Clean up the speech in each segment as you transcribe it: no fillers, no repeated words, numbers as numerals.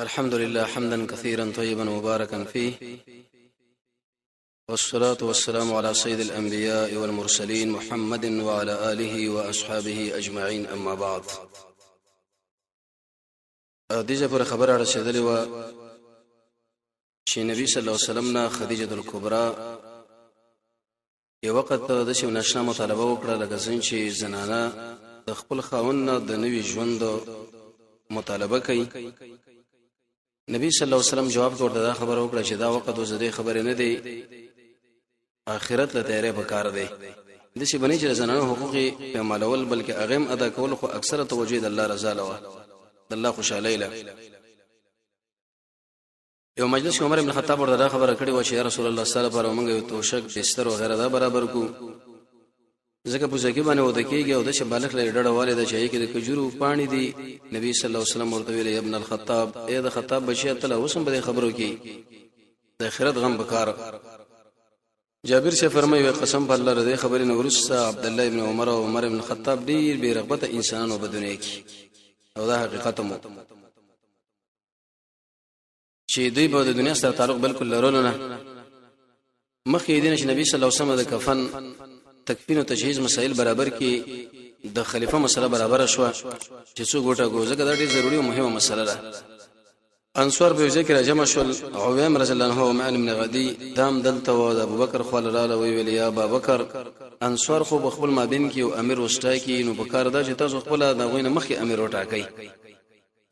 الحمد لله حمدا كثيرا طيبا مباركا فيه، والصلاة والسلام على سيد الأنبياء والمرسلين محمد وعلى آله وأصحابه أجمعين. أما بعد، دیجه پر خبر رسیدلی و چې نبی صلی الله علیه وسلم نه خدیجه الکبرى یو وخت د شي نشنا مطالبه وکړه، لکه څنګه چې زنانه د خپل خاوند نه د نوي ژوند مطالبه کوي. نبی صلی الله علیه وسلم جواب ورته دا خبره وکړه چې دا وخت د زده خبره نه دی، آخرت له تیارې په کار دی. د شي بنې چې زنانه حقوق په عملول بلکې اغم ادا کول خو اکثره توجه د الله رضا له د الله خوشاله له. یو مجلس عمر ابن خطاب ورته خبره کړې و چې یا رسول الله صلی الله علیه وسلم موږ یو توشک بستر او غیره دا برابر کو، ځکه په ځکه باندې ودا کېږي او د شبالک لري ډډه والده چې کې د کجورو پانی دی. نبی صلی الله علیه وسلم ورته ویل ابن الخطاب، اے د خطاب بچی ته اوسم به خبرو کې د آخرت غم بکار. جابر سے فرمایي قسم په الله رضی خبرې نو ورسته عبد الله ابن عمر او عمر ابن خطاب ډیر بے رغبت انسانانو په دنیا کې، او دا حقیقت مو چې دوی په دنیا سره تعلق بالکل لرلو نه. مخکې دین چې نبی صلی الله علیه وسلم د کفن تکفین او تجهیز مسائل برابر کې د خلیفہ مسله برابر شو چې څو ګوټه ګوزه دا ډیره ضروری او مهمه مسله ده. انصار به ذکر جمع شول، عوام رضی الله عنه او معن بن غدی دام دلته او ابوبکر خو الله وی ویل یا ابوبکر، انصار خو خپل مابین کې او امیر وستا کې نو بکار دا چې تاسو خپل دا غوینه مخکې امیر وټاکئ.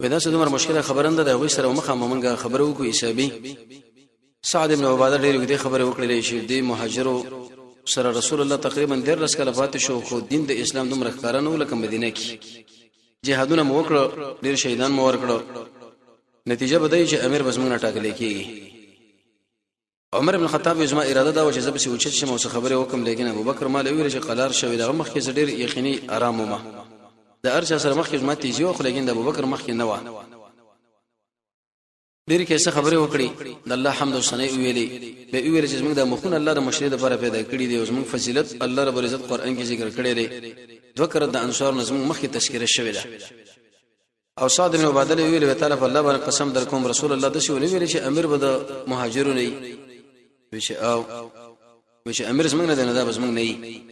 ودا څه دومره مشکله خبرنده دا غوي سره مخه مونږه خبرو کو حسابي. سعد بن عباده ډېر دې خبره وکړلې چې دې مهاجرو سره رسول الله تقریبا 13 کاله فاتح شو، خو دین د اسلام دومره ښکارا نه لکه مدینه کې. جهادونه مو وکړو، ډېر شهیدان مو ورکړو، نتیجه بدای چې امیر بس موږ نه ټاکل کېږي. عمر بن خطاب یزما اراده دا و چې زب سي اوچت شمه اوس خبره وکم، لیکن ابوبکر مال ویل چې قلار شوی دا مخ کې ډېر یقیني آرام ومه د ارشا سره مخ کې زما تیزی او خو لیکن د ابوبکر مخ کې نه و. ډېر کې څه خبره وکړي، د الله حمد او ثنا ویلي به ویل چې موږ د مخون الله د مشرید لپاره پیدا کړی دی او زموږ فضیلت الله رب العزت قرآن کې ذکر کړی دی. دوه کړه د انصار نظم مخ کې تذکرہ شوی ده. او سعد بن عباده ویل تعالی الله باندې قسم در کوم رسول الله د شی ویل چې امیر به د مهاجرون نه وي، چې امیر زمنګ نه ده بس موږ نه یي.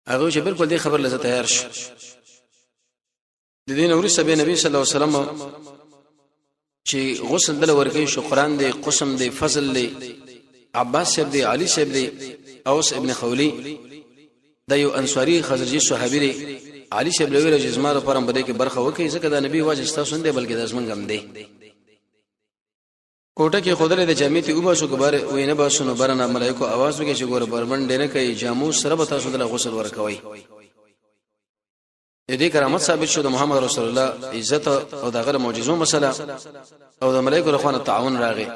هغه چې بالکل دې خبر لزه تیار شو. د دین اوري سبه نبی صلی الله علیه وسلم چې غسل دل ورکی شو، قران دی، قسم دی، فضل دی، عباس صاحب دی، علي صاحب دی، اوس ابن خولی د یو انصاری خزرجی صحابي دی. علي صاحب له ویل چې زماره پرم بده کې برخه وکي، ځکه د نبی واجب تاسو نه دی بلکې د اسمن غم دی. کوټه کې خدای د جامعتي او باسو کبار وینه باسو نو برنه ملائکه आवाज وکي چې ګور بربند نه کوي، جامو سره به تاسو د غسل ورکوي. دې کرامت ثابت شو د محمد رسول الله عزت او دغه معجزو مسله او د ملائکه رخوانه تعاون راغی.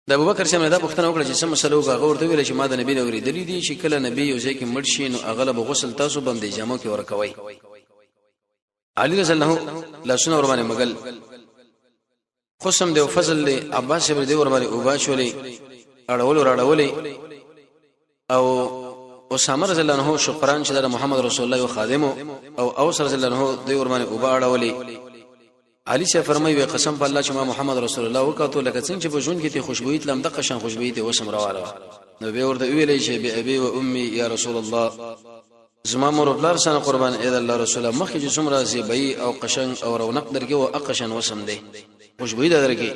د ابوبکر څخه دا پوښتنه وکړه چې سم مسله وکړه، ورته ویل چې ما د نبی نوري دلی دي چې کله نبی یو ځای کې مړ شي نو اغلب غسل تاسو باندې جامو کې ورکوي. علي رضی الله لا شنو ور باندې مغل قسم دی او فضل دی، عباس ابن دی ور باندې او باشولې اړولې او اسامه رضی الله عنه شکران چې د محمد رسول الله یو خادم او اوس رضی الله عنه دی ور باندې او باړولې. علي سے فرمایي قسم په الله چې ما محمد رسول الله وکړو لکه څنګه چې په ژوند کې ته خوشبوئی تلم د قشن خوشبوئی ته وسم راواله. نو به ورته ویلې چې به ابي و امي یا رسول الله، زما مور بلار سره قربان اې د الله رسول الله مخکې چې څومره زی بي او قشن او رونق درکې او اقشن وسم دی خوشبوئی درکې.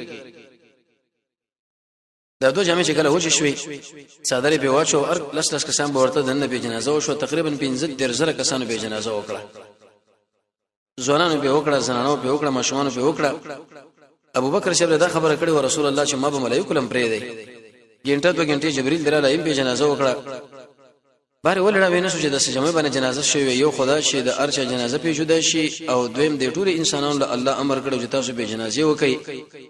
دا دوه جامې چې کله وځي شوي صادره په واچو ار لس کسان به ورته د نبی جنازه وشو، تقریبا 15 کسانو به جنازه وکړه. ځوانانو به وکړه، زنانو به وکړه، ماشومانو به وکړه. ابوبکر شبر دا خبره کړې و رسول الله چې ما به ملائکه لم پرې دی. ګنټه 2 غنټې جبريل دراله ایم په جنازه وکړه. بار ولړه وینې سوچ د سجمه باندې جنازه شوی، یو خدا چې د ارچا جنازه په جدا شي او دویم د ټول انسانانو له الله امر کړو چې تاسو به جنازه وکړي.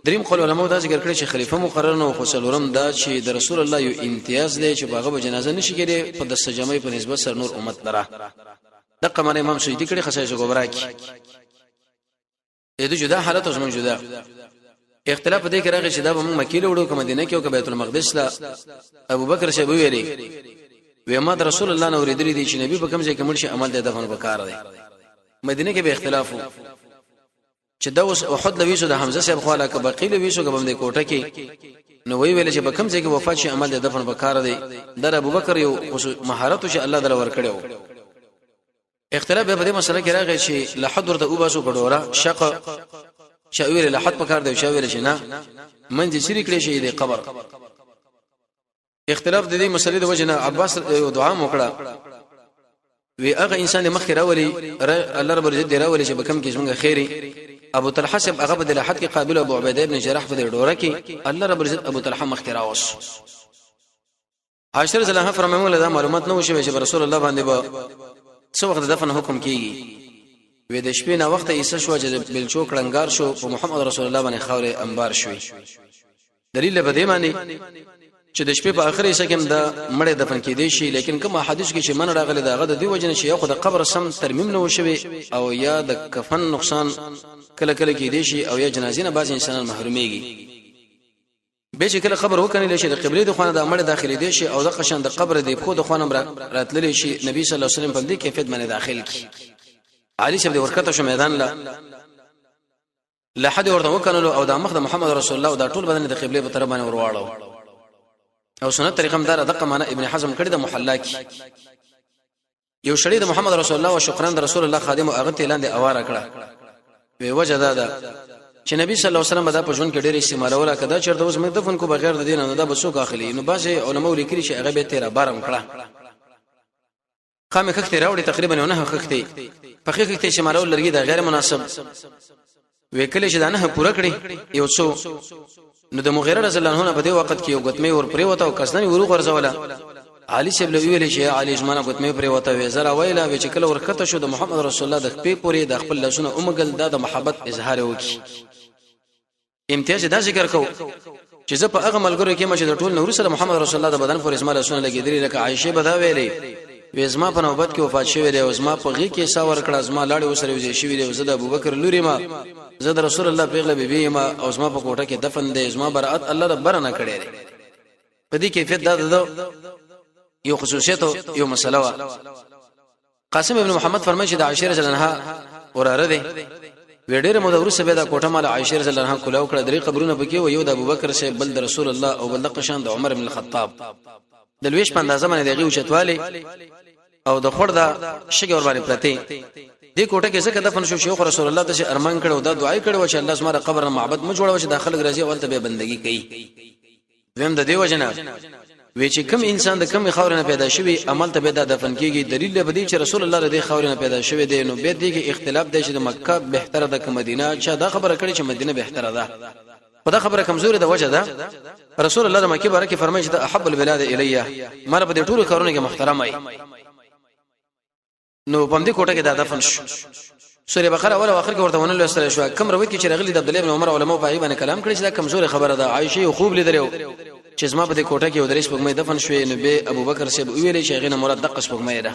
دریم خل علماء دا ذکر کړی چې خلیفہ مقرر نو خو څلورم دا چې د رسول الله یو امتیاز دی چې باغه به جنازه نشي کېږي په د سجمه په نسبت سر نور امت لره. د قمر امام سیدی کړي خصایص ګبرا کی دې جدا حالت او زمون جدا اختلاف دې کې راغی چې دا به مکه له وړو کوم مدینه کې او بیت المقدس لا ابوبکر شبو ویلي ویما د رسول الله نو ریدلی دي چې نبی په کوم ځای کې مرشي عمل د دفن وکړ دی. مدینه کې به اختلاف چې دا اوس احد لويسو د حمزه صاحب خواله ک بقیل ویسو کوم د کوټه کې نو وی ویل چې په کوم ځای کې وفات شي عمل د دفن وکړه دی در ابوبکر یو مهارت چې الله در ور کړو اختلاف به په دې مسله کې راغی چې لحد ورته او باسو کډوره شق شاویر لحد پکار دی شاویر شنه منځ شریک لري شي د قبر اختلاف د دې مسلې د وجنه عباس دعا وکړه وی هغه انسان مخکې راولي الله رب عزت راولي چې بکم کې څنګه خیری ابو طلحه سب هغه د لحد کې قابل ابو عبیده ابن جراح په ډوره کې الله رب عزت ابو طلحه مخکې راوس عاشر زله فرمایمه له معلومات نو شوي چې رسول الله باندې به څو وخت دفن حکم کیږي وې د شپې نه وخت عیسی شو چې بلچو کړنګار شو په محمد رسول الله باندې خوره انبار شوي دلیل به دی باندې چې د شپې په اخر یې سکم دا مړ دفن کېدی شي لیکن کوم حدیث کې چې من راغلی دا غد دی وجنه چې یو خدای قبر سم ترمیم نه وشوي او یا د کفن نقصان کله کله کېدی شي او یا جنازې نه بعض انسانان محروميږي به چې کله قبر وکنه لشي د قبله د خانه د مړ داخلي دی شي او د قشن د قبر دی خو د خانم راتللی شي نبی صلی الله علیه وسلم په دې کیفیت باندې داخل کی علي شپ د ورکته شو میدان لا حد ورته وکنه او د مخ د محمد رسول الله او د ټول بدن د قبله په طرف باندې ورواړو او سنت طریقه مدار دغه معنا ابن حزم کړی د محلا کې یو شړی د محمد رسول الله او شکران د رسول الله خادم او هغه اعلان دی اواره کړه وی وجه دا چې نبی صلی الله علیه وسلم دا په ژوند کې ډېر استعمالوله کدا چرته اوس موږ دفن کو بغیر د دین نه دا بسو داخلي نو بعض علماء لیکلي چې هغه به 13 بارم کړه خامې خخته راوړي تقریبا نه خخته په خخته چې مارو لرګي دا غیر مناسب وکړي چې دا نه پوره کړی یو څو نو د مغیره رضی الله عنه په دې وخت کې یو غتمه ور پرې وته او کسنه ورو غرزوله علي شپ لوي ویل چې علي جمانه غتمه پرې وته وې زرا ویلا و چې کله ورکته شو د محمد رسول الله د خپې پورې د خپل لسونه اومګل د محبت اظهار وکي امتیاز دا ذکر کو چې زه په هغه ملګرو کې مشه د ټول نور سره محمد رسول الله د بدن پر اسماعیل لسونه لګیدلی لکه عائشه بدا ویلې وېزما په نوبت کې وفات شوی دی او زما په غي کې ساور کړه زما لاړې وسره وځي شوی دی زه د ابوبکر لوري ما زه د رسول الله پیغله بیبي ما او زما په کوټه کې دفن دی زما برأت الله رب نه کړی په دې کیفیت دا یو خصوصیت یو مسله وا قاسم ابن محمد فرمایي چې د عائشه رضی الله عنها وراره دی وړي مو د ورسه به د کوټه مال عائشه رضی الله عنها کلاو کړه درې قبرونه پکې و یو د ابوبکر سه بل د رسول الله او بل د قشان د عمر بن الخطاب د لويش په اندازه باندې دغه اوچتواله او د خور دا شګ ور باندې پرته دې کوټه کې څنګه دفن شو شیخ رسول الله ته ارمان کړو دا دعای کړو چې الله سماره قبر معبد م جوړو چې داخل راځي اول ته به بندگی کوي زم د دیو جنا وی چې کوم انسان د کوم خاورنه پیدا شوی عمل ته به دا دفن کیږي دلیل به دی چې رسول الله د خاورنه پیدا شوی دی نو به دی کې اختلاف دی چې د مکه بهتره ده که مدینه چا دا خبره کړي چې مدینه بهتره ده په دا خبره کمزوري ده وجه ده رسول الله د مکه بارکه فرمایي چې احب البلاد الیه مر په دې ټولو کارونه کې محترم ای نو په دې کوټه کې دا دفن شو سورې بقره اول او اخر کې ورته ونه لوستل شو کوم روایت کې چې رغلی د عبد الله بن عمر علماء په ایبانه کلام کړی چې دا کمزوري خبره ده عائشه خوب لیدلو چې زما په دې کوټه کې ودرېش پګمې دفن شوې نو به ابو بکر سیب ویلې چې غینه مراد دقه پګمې ده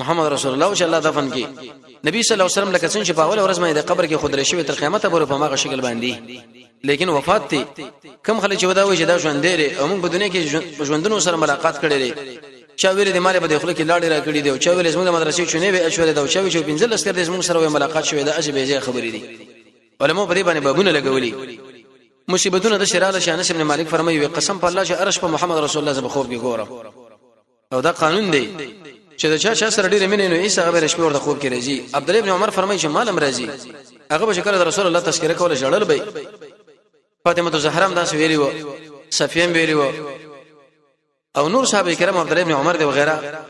محمد رسول الله صلی الله دفن کی نبی صلی الله علیه وسلم لکه څنګه چې په اول ورځ باندې د قبر کې خود رشوي تر قیامت پورې په ماغه شکل باندې لیکن وفات تی کم خلک چې ودا وي چې دا ژوند دی او موږ په دنیا کې ژوندونو سره ملاقات کړي لري چا ویل د مال په دخل کې لاړې را کړې دی او چا ویل زموږ د مدرسې چونه به اشوره دا او چا ویل چې پنځل اسکر د زموږ سره ملاقات شوې ده اجه به خبرې دي علماء په دې باندې بابونه لګولي مصیبتونه د شراله شانس ابن مالک فرمایي قسم په الله چې ارش په محمد رسول الله زب خوب کې ګورم او دا قانون دی چې دا چا سره ډېر مینه نو عیسی هغه رښتیا ورته خوب کې راځي عبد الله ابن عمر فرمایي چې مالم راځي هغه به شکل رسول الله تذکرہ کوله جړل به فاطمه زهرا هم دا ویلی و صفیه ویلی و او نور صحابه کرام عبد الله ابن عمر دی وغيرها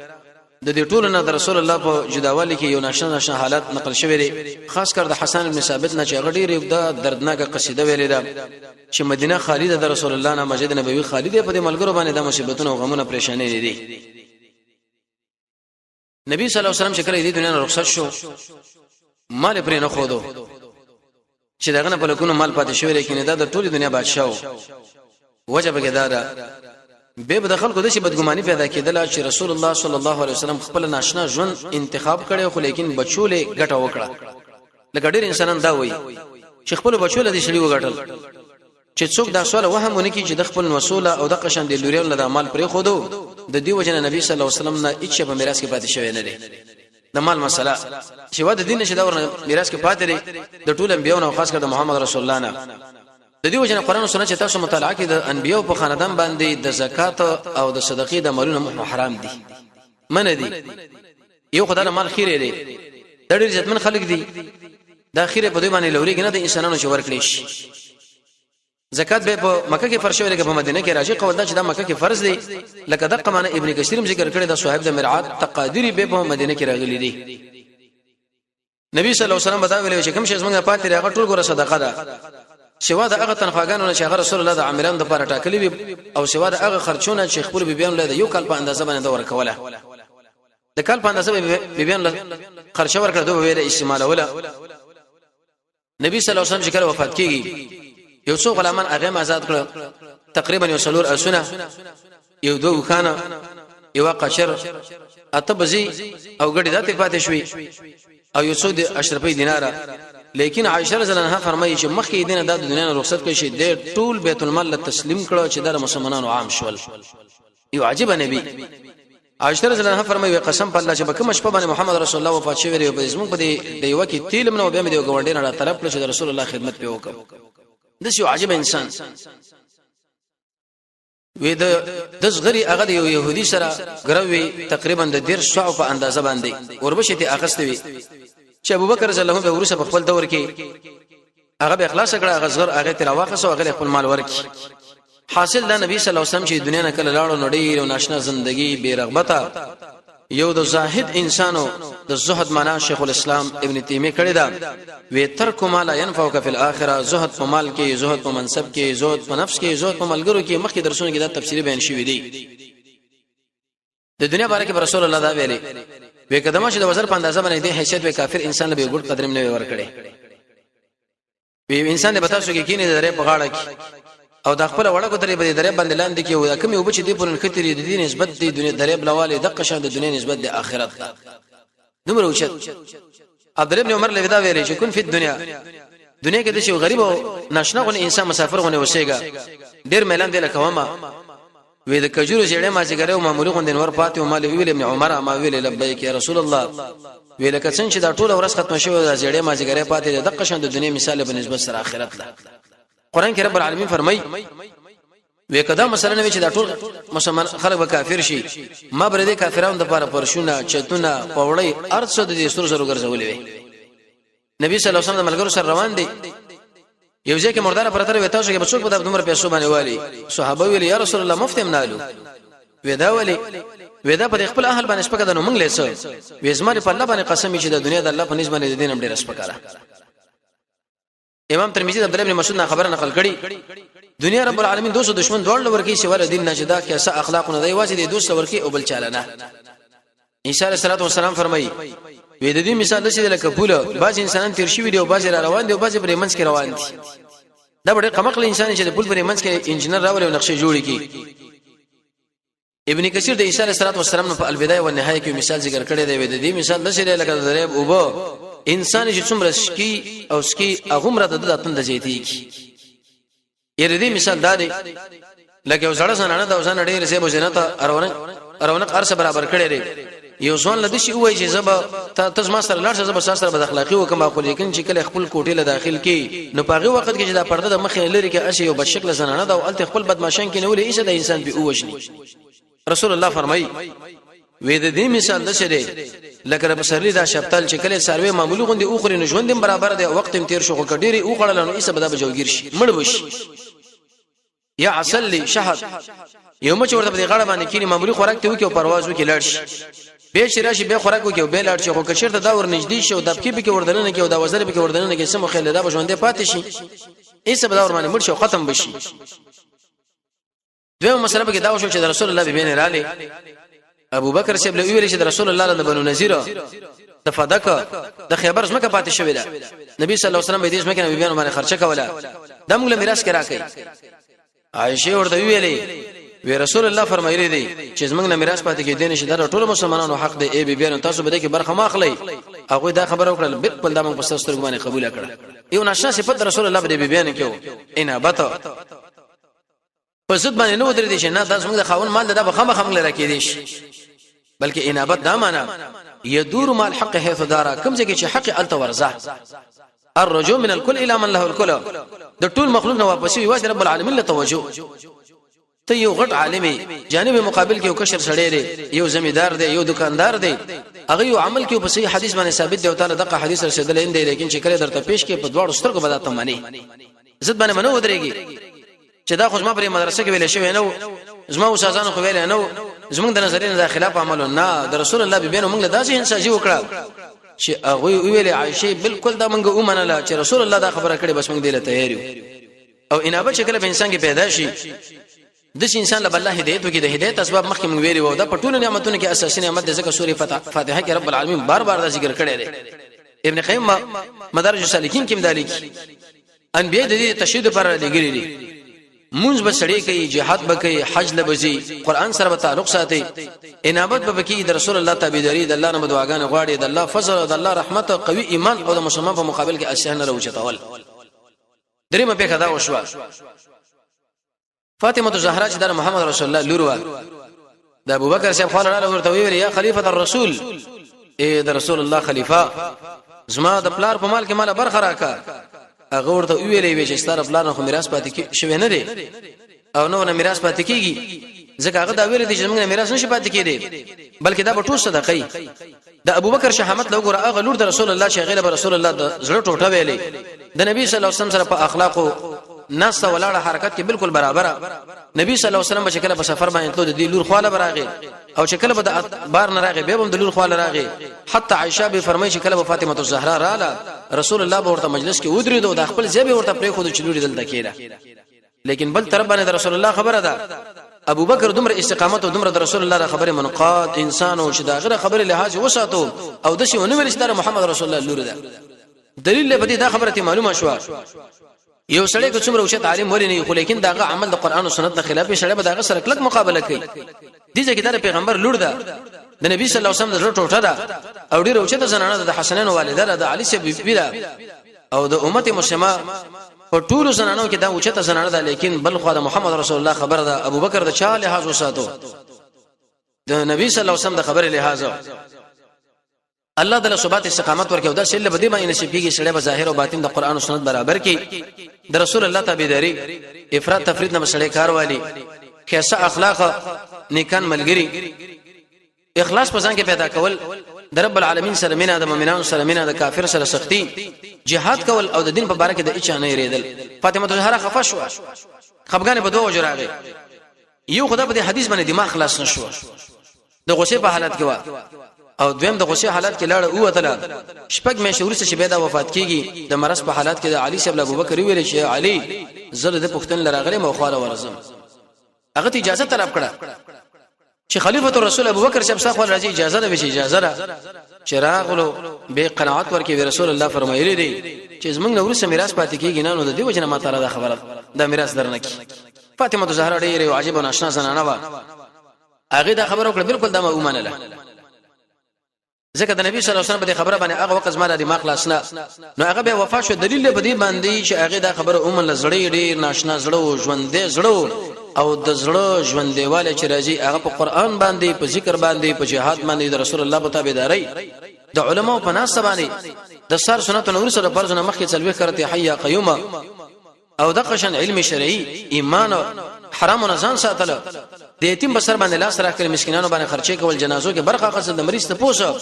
د دې ټولو نه د رسول الله په جداوالی کې یو ناشنا حالات نقل شوی دی خاص کر د حسن بن ثابت نه چې غډیر د دردناک قصیده ویلې ده چې مدینه خالد د رسول الله نه مسجد نبوي خالد په دې ملګرو باندې د مصیبتونو او غمونو پریشانې دي نبی صلی الله علیه وسلم چې کله دې دنیا نه رخصت شو مال پرې نه خودو چې دغه نه په لکونو مال پاتې شوی لیکن دا د ټولې دنیا بادشاہ وجه به دا به د خلکو د شي بدګماني پیدا کېدل چې رسول الله صلی الله علیه وسلم خپل ناشنا ژوند انتخاب کړي خو لیکن بچولې ګټه وکړه لکه ډېر انسانان دا وایي چې خپل بچول دي شړي وګټل چې څوک دا سوال وهمونه کې چې د خپل مسوله او د قشن د لوري له عمل پرې خودو د دې وجنه نبی صلی الله علیه وسلم نه هیڅ په میراث کې پاتې شوی نه دی د مال مسله چې ود دین شه دا ورنه میراث کې پاتې لري د ټول انبیانو او خاص کر د محمد رسول الله نه. د دې وجنه قران او سنت چې تاسو مطالعه کړئ د انبیانو په خاندان باندې د زکات او د صدقې د مالونو حرام دي، من دي. یو خدای مال خیره دی، د ډېر عزتمن خلک دي، د اخیره په دوی باندې لوري کنه د انسانانو چې ورکړي شي. زکات به په مکه کې فرض شوی لکه په مدینه کې راځي، قول دا چې د مکه کې فرض دی، لکه دغه معنی ابن کثیر ذکر کړی د صاحب د مرعات تقادری به په مدینه کې راغلي دي. نبی صلی الله علیه وسلم دا ویل چې کوم شی زمونږه پاتې راغ ټول ګره صدقه ده، سوا د هغه تنخواګانو چې رسول الله د عامران د لپاره ټاکلي وي او سوا د هغه خرچونه چې خپل بیبيان له یو کال په اندازه باندې ورکوله. د کال په اندازه بیبيان له خرچ ورکړه دوه ویله استعمال ولا. نبی صلی الله علیه وسلم چې کله وفات کیږي یو څو غلامان هغه آزاد کړ، تقریبا یو څلور اسونه، یو دوه خانه، یو قشر، اتبزي او ګډي داتې پاتې شوي او یو څو د اشرفي دیناره. لیکن عائشه رضی الله عنها فرمایي چې مخکې دینه د دنیا نه رخصت کړي شي د ټول بیت المال له تسلیم کړه چې د مسلمانانو عام شول. یو عجیب نبی. عائشه رضی الله عنها فرمایي قسم په الله چې کوم شپه باندې محمد رسول الله وفات شوی دی په زموږ په دی یو کې تیل منو به مې دی ګوندې نه طرف کړ چې رسول الله خدمت په وکړ. دس یو عجیب انسان وې د صغری هغه د يهودي سره ګروي تقریبا د 150 په اندازه باندې وربشتي اخستې وي چې ابوبکر رضی الله عنه ورسره په خپل دور کې هغه به اخلاص کړه، هغه صغر هغه تر واخص او هغه خپل مال ورکړي. حاصل د نبی صلی الله علیه وسلم چې دنیا نه کله لاړو نړۍ او ناشنا زندگی بے رغبته یو د زاهد انسانو د زهد معنا شیخ الاسلام ابن تیمیه کړی دا وی ترک ما لا ينفعك في الاخره، زهد په مال کې، زهد په منصب کې، زهد په نفس کې، زهد په ملګرو کې. مخکې درسونه کې دا تفصیلی بیان شوی دی. د دنیا باره کې رسول الله دا ویلي وی کدمه چې د وزر په اندازه باندې د حیثیت به کافر انسان به ګډ قدر نه ورکړي. وی انسان به تاسو کې کینې درې په غاړه کې او د خپل وړه کو درې به درې باندې لاندې کې وي کوم یو بچ دی پرن خطرې د دین نسبت دی دنیا درې بلواله د قشان د دنیا نسبت د آخرت نمبر اوچت. عبد الله بن عمر له ودا ویلې چې کون فی الدنیا، دنیا کې د شي غریب او ناشنا غو انسان مسافر غو نه وسېګا ډیر میلان دی لکه ومه وې د کجورو جړې ما چې ګره معمولی غو دنور پاتې او مال ویل ابن عمر ما ویل لبیک یا رسول الله ویل کڅن چې دا ټول ورځ ختم شوی د جړې ما چې ګره پاتې د قشان د دنیا مثال په نسبت سره آخرت ده. قران کې رب العالمین فرمای وې کدا مثلا نه چې دا ټول مسلمان خلک به کافر شي، ما بر دې کافرانو د لپاره پرشونه چتونه پوړی ارڅ د دې سر سره ګرځولې وي. نبی صلی الله علیه وسلم ملګرو سره روان دي، یو ځکه مردار پرتر وې تاسو کې بچو په دومره پیسو باندې والی. صحابه ویل یا رسول الله مفتم نالو ودا ولی ودا په خپل اهل باندې سپکه د نو موږ لیسو وې زماره په الله باندې قسم چې د دنیا د الله په نسبت د دین هم ډیر سپکاره. امام ترمذی د عبد الله بن مسعود خبر نقل کړي دنیا رب العالمین دوسو دشمن دوړ لور کې سوال دین نجدا کې اسه اخلاق نه دی واجب دي دوسو ور کې او بل چالنه. عیسی علیه السلام فرمایي وې د دې مثال د څه لکه پوله بعض انسانان تیر شي وي او بعض را روان دي او بعض پر منځ کې روان دي. دا ډېر قمقل انسان چې د پول پر منځ کې انجنیر راوړي او نقشه جوړي کی. ابن کثیر د عیسی علیه السلام په البدایه او نهایه کې مثال ذکر کړی دی. د دې مثال د څه لکه دریاب او بو انسان چې څومره سکی او سکی هغه د داتند زیتی کی. یره دې مثال دا دی لکه وسړه سنانه د وسانه ډېر سه بوزنه ته ارونه ارسه برابر کړی دی. یو ځوان لدی شي وای چې زب تاسو ما سره لاړ شه زب سره بد اخلاقی وکم خو لیکن چې کله خپل کوټې له داخل کی نو پاغه وخت کې چې دا پرده د مخې لري کې اسی یو بشکل زنانه دا او الته خپل بدمعشان کې نه ولې ایسه د انسان به اوجني. رسول الله فرمایي وې د دې مثال د شه لکه رب سرلی دا شپتل چې کله سروي معمولی غوندي اوخري نه ژوندم برابر دی وخت تم تیر شو کډيري او خړل نو ایسه بدا بجوګیر شي مړ وشي یا عسل شهد یو مچ ورته په غاړه باندې کینی معمولی خوراک ته وکي او پرواز وکي لړ شي به شراشي به خوراک وکي او به لړ شي خو کشر ته دا ور نږدې شو د پکی به وردننه کې او دا وزر به وردننه کې سم خل دا بجوندې پاتې شي ایسه بدا ور باندې مړ شو ختم بشي. دویمه مسله به دا وشو چې رسول الله بین رالی ابو بکر سیب له ویل چې رسول الله د بنو نذیر د فدک د خیبر زمکه پاتې شوی دا نبی صلی الله علیه وسلم به دې زمکه نبی بیان باندې خرچه کوله د موږ له میراث کې راکې. عائشه ورته ویلې وی رسول الله فرمایلی دی چې زمنګ نه میراث پاتې کې دین شي دا ټول مسلمانانو حق دی ای بیان تاسو به دې کې برخه ماخلی. هغه دا خبره وکړه بالکل دا موږ په ستاسو باندې قبول کړه. یو نشه صفات رسول الله به بیان کړو انابت پسد باندې نو درې دي چې نه دا زموږ د خاون مال دا به خامخ لره کې دي بلکې انابت دا معنا يدور مع الحق حيث دار کوم ځکه چې حق الته ورزه الرجوع من الكل الى من له الكل د ټول مخلوق نه واپس وي رب العالمین له توجه ته یو غټ عالمي جانب مقابل کې یو کشر سړی دی یو زمیدار دی یو دکاندار دی هغه یو عمل کې په صحیح حدیث باندې ثابت دی او تعالی دغه حدیث رسیدل اند دی لیکن چې کله درته پیش کې په دواړو سترګو به ته مانی عزت باندې منو ودرېږي چې دا خو ما پرې مدرسې کې ویل شوی نو زما استادانو خو ویل نو زمونږ د نظرینه د خلاف عمل نه د رسول الله به بینو موږ له داسې انساجي وکړه چې هغه ویل عائشه بالکل دا موږ ومنله چې رسول الله دا خبره کړې بس موږ دې له تیار یو او انابه چې کله به انسان کې پیدا شي د انسان له الله هدایت وکي د هدایت اسباب مخکې موږ ویلي وو دا په ټول نعمتونو کې اساسي نعمت د ذکر سورې فاتحه کې رب العالمین بار بار دا ذکر کړی دی ابن قیم مدارج السالکین کې مدالک انبیاء د دې تشهید پر لګیلي دي مونږ به سړی کوي jihad به کوي حج لبزي قران سره به تعلق ساتي انابت به کوي د رسول الله تابعداري د الله نه دعاګانې غواړي د الله فضل د الله رحمت او قوي ایمان او د مسلمان په مقابل کې اسهنه راوچتول درېمه په خدا وشوا فاطمه الزهرا چې د محمد رسول الله لور و د ابوبکر صاحب خپل الله ورته ویل یا خلیفۃ الرسول اے د رسول الله خلیفہ زما د پلار په مال کې مال برخه راکا هغه ورته ویلې چې ستاره پلان خو میراث پاتې کې شوی نه دی او نو نه میراث پاتې کیږي ځکه هغه دا ویل دي چې موږ میراث نشي پاتې کېدی بلکې دا به ټول صدقې د ابوبکر شهامت لو ګره هغه لور د رسول الله چې غیله رسول الله د زړه ټوټه ویلې د نبی صلی الله علیه وسلم سره په اخلاقو ناس ولاړه حرکت کې بالکل برابر نبی صلی الله علیه وسلم چې کله په سفر باندې تلو د دې لور خواله براغه او چې کله به بار نه راغی به هم د لور خواله راغی حتی عائشه به فرمایي چې کله به فاطمه الزهرا رااله رسول الله به ورته مجلس کې ودرېدو د خپل ځای به ورته پرې خو د چلوري دلته کېده لیکن بل طرف باندې رسول الله خبره ده ابو بکر دومره استقامت او دومره د رسول الله خبره منقاد انسان او چې دا غره خبره لحاظ وساتو او د شی ونویل ستاره محمد رسول الله لور ده دلیل به دا خبره معلومه شو یو سړی که څومره اوچت عالم ولې نه خو لیکن داغه عمل د قران او سنت نه خلاف سړی به داغه سره کلک مقابله کوي دي چې دا پیغمبر لور ده د نبی صلی الله علیه وسلم د ټوټه ده او ډیر اوچت زنانه د حسنین والده د علی سی بیبی ده او د امت مسلمه په ټول زنانو کې دا اوچت زنانه ده لیکن بل خو د محمد رسول الله خبر ده ابو بکر د چا لحاظ وساتو د نبی صلی الله علیه وسلم د خبره لحاظ الله تعالی ثبات استقامت ورکړي او دا شل بده باندې نصیب کیږي سړی به ظاهر او باطن د قران او سنت برابر کړي د رسول الله تابعداري افراط تفرید نه مسړی کاروالي کیسه اخلاق نیکان ملګری اخلاص پسان کې پیدا کول د رب العالمین سره مینا د مؤمنانو سره مینا د کافر سره سختی jihad کول او د دین په باره کې د اچا نه ریدل فاطمه الزهرا خفه شو خفګانې په دوه وجه راغی یو خدای په دې حدیث باندې دماغ خلاص نشو د غصې په حالت کې و او دویم د غصې حالت کې لاړ او تعالی شپږ مې شهور څخه بيدا وفات کیږي د مرض په حالت کې د علي صاحب ابو بکر ویل چې علي زړه د پښتون لراغله موخاله ورزم هغه ته اجازه طلب کړه چې خلیفۃ الرسول ابو بکر صاحب صاحب راځي اجازه ده وشي اجازه را چراغلو به قناعت ورکړي رسول الله فرمایلی دی چې زمونږ نو ورسره میراث پاتې کیږي نه نو د دې وجنه ما تعالی دا خبره دا میراث درنه کی فاطمه الزهرا ډیره عجیب او ناشنا زنانه و هغه دا خبره وکړه بالکل دا ما ومنله ځکه د نبی صلی الله علیه وسلم په خبره باندې هغه وخت زما د دماغ خلاصنه نو هغه به وفات شو دلیل به دی باندې چې هغه دا خبره عموما زړی ډیر ناشنا زړه ژوندې زړه او د زړه ژوندېواله چې راځي هغه په قران باندې په ذکر باندې په جهاد باندې د رسول الله په تابعداري د علماء په ناس باندې د سر سنت نور سره فرض نه مخکې څلوي کرته حیا قیومه او د قشن علم شرعي ایمان حرام نه ځان ساتل د یتیم بسر باندې لاس راکړي مسکینانو باندې خرچې کول جنازو کې برخه خاصه د مریض ته پوسه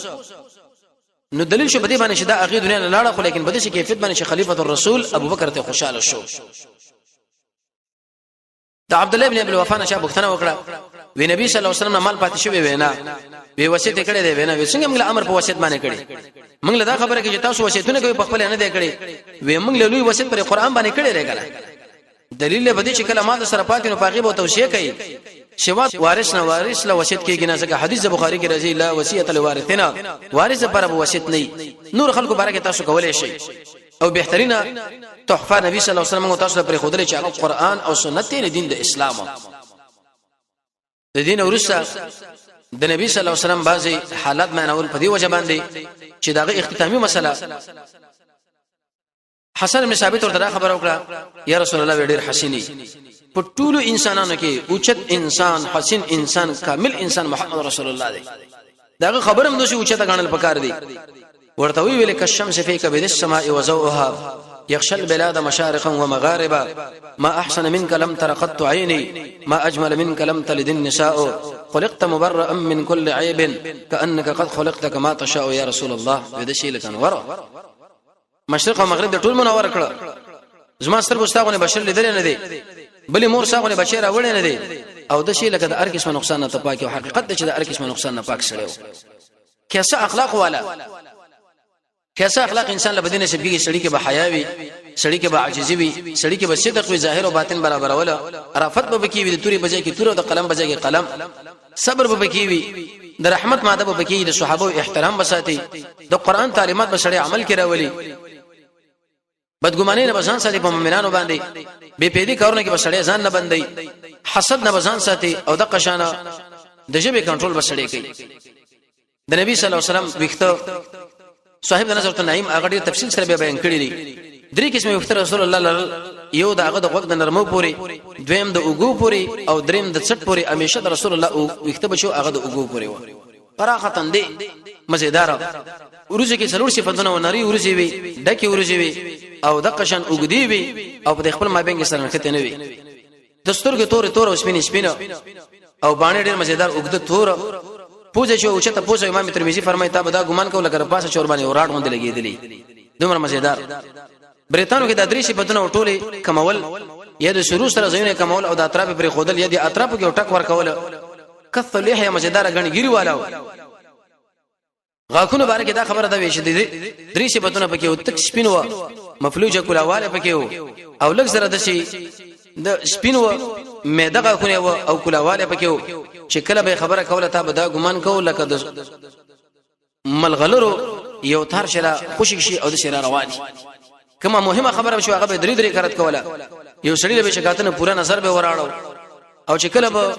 نو دلیل شو بده باندې چې دا اخی دنیا نه لاړه خو لیکن بده شي کیفیت باندې خلیفۃ الرسول ابو بکر ته خوشاله شو د عبد الله ابن ابي الوفا نشه بوختنه وکړه وی نبی صلی الله علیه وسلم مال پاتې شوی وینا به وصیت کړي دی وینا وی څنګه موږ امر په وصیت باندې کړي موږ له دا خبره کې چې تاسو وصیتونه کوي په خپل نه دی کړي وی موږ له لوی وصیت پر قران باندې کړي راغله دلیل به دي چې کله مال سره پاتې نو پاغي به توصیه کوي شوات وارث نه وارث له وصیت کېږي نه ځکه حدیث بخاری کې راځي لا وصیت لوارثنا وارث پر وصیت نه نور خلکو بارکه تاسو کولای شي او بهترینه تحفه نبی صلی الله علیه وسلم تاسو پر خودل چې قرآن او سنت دی دین د اسلام د دین ورسره د نبی صلی الله علیه وسلم بعضی حالات معناول په دی وجه باندې چې داغه اختتامی مسله حسن بن ثابت ورته خبر وکړه یا رسول الله ډیر حسینی په ټولو انسانانو کې اوچت انسان حسین انسان کامل انسان محمد رسول الله دی داغه خبرم نو شي اوچته غنل پکار دي ورته ویل کشمس فی کبد السماء وزوها يخشى البلاد مشارقا ومغاربا ما احسن منك لم تر قط عيني ما اجمل منك لم تلد النساء خلقت مبرئا من كل عيب كانك قد خلقت كما تشاء يا رسول الله بده شي لکن ور مشرق او مغرب د ټول منور کړه زما ستر بوستاغونه بشر لیدل نه دي بلی مور ساغونه بشر اول نه دي او د شي لکه د هر قسم نقصان نه پاک او حقیقت د هر قسم نقصان نه پاک سره کیسه اخلاق والا کیسه اخلاق انسان له بدینه شبګي سړی کې به حیا وي سړی کې به عاجزي وي سړی کې به صدق وي ظاهر او باطن برابر ولا رافت به کې وي د توري بجای کې تور او د قلم بجای کې قلم صبر به کې وي د رحمت ماده به کې د صحابه احترام بساتي د قران تعلیمات به سړی عمل کې راولي بدګماني نه بزان ساتي په مؤمنانو باندې بے پیدي کارونه کې به سړی ځان نه بندي حسد نه بزان ساتي او د قشانه د جبه کنټرول به سړی کوي د نبی صلی الله علیه وسلم وخته صاحب د نظر نعیم هغه ډیر تفصیل سره بیان کړی دی درې قسمه وخت رسول الله یو دغه د وخت د نرمو پوری دویم د اوګو پوری او دریم د څټ پوری همیشه د رسول الله وخت بچو هغه د اوګو پوری و فراختن دی مزیدار ورځي کې څلور صفاتونه و نری ورځي وي ډکه ورځي وي او د قشن اوګدی وي او په خپل مابین کې سره نکته نه وي دستور کې تور او سپینه او باندې ډیر مزیدار اوګد تور پوجا شو چې ته پوجا امام ترمذی فرمایي تا بدا ګمان کوله کر پاسه چور باندې وراټ غوندې لګېدلی دومره مزیدار بریتانو کې د درې صفاتونه ټوله کمول یا د شروع سره زینه کمول او د اطراف پر خودل یا د اطراف کې ټک ور کول کث لحیه مزیدار غنګيري والا غاخونه باره کې دا خبره ده ویش دي درې صفاتونه پکې او تک سپینو مفلوجه کولاواله پکې او لږ زره د شي د سپینو مېده غاخونه او کولاواله پکې چې کله به خبره کوله تا به دا ګمان کو لکه د ملغلرو یو تر شله خوشی شي او د شرا رواني کما مهمه خبره شو هغه به درې درې کرت کوله یو سړی به شکایتونه پورا نظر به وراړو او چې کله به